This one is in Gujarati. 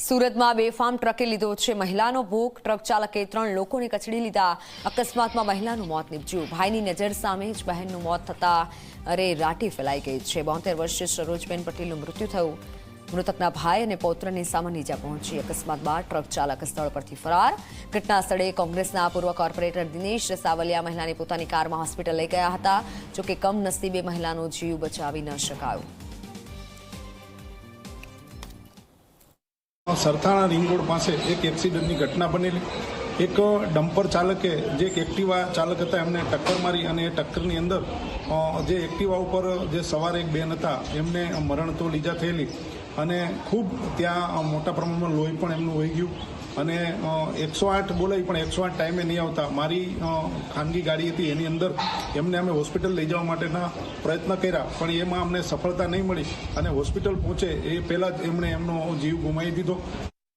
સુરતમાં બેફામ ટ્રકે લીધો છે મહિલાનો ભોગ। ટ્રક ચાલકે 3 લોકોને કચડી લીધા। અકસ્માતમાં મહિલાનું મોત નીપજ્યું। ભાઈની નજર સામે જ બહેનનું મોત થતા રાટી ફેલાઈ ગઈ છે। 72 વર્ષીય સરોજબેન પટેલનું મૃત્યુ થયું। મૃતકના ભાઈ અને પૌત્રને સામાન્ય ઈજા પહોંચી। અકસ્માત બાદ ટ્રક ચાલક સ્થળ પરથી ફરાર। ઘટના સ્થળે કોંગ્રેસના પૂર્વ કોર્પોરેટર દિનેશ રસાવલિયા મહિલાને પોતાની કારમાં હોસ્પિટલ લઈ ગયા હતા। જોકે કમનસીબે મહિલાનો જીવ બચાવી ન શકાયો। સરથાણા રિંગ રોડ પાસે એક એક્સિડન્ટની ઘટના બનેલી। એક ડમ્પર ચાલકે જે એક એક્ટિવા ચાલક હતા એમને ટક્કર મારી અને એ ટક્કરની અંદર જે એક્ટિવા ઉપર જે સવાર એક બેન હતા એમને મરણ તો લીધા થયેલી અને ખૂબ ત્યાં મોટા પ્રમાણમાં લોહી પણ એમનું વહી ગયું અને 108 બોલાવી પણ 108 ટાઈમે નહીં આવતા મારી ખાનગી ગાડી હતી એની અંદર એમને અમે હોસ્પિટલ લઈ જવા માટેના પ્રયત્ન કર્યા પણ એમાં અમને સફળતા નહીં મળી અને હોસ્પિટલ પહોંચે એ પહેલાં જ એમણે એમનો જીવ ગુમાવી દીધો।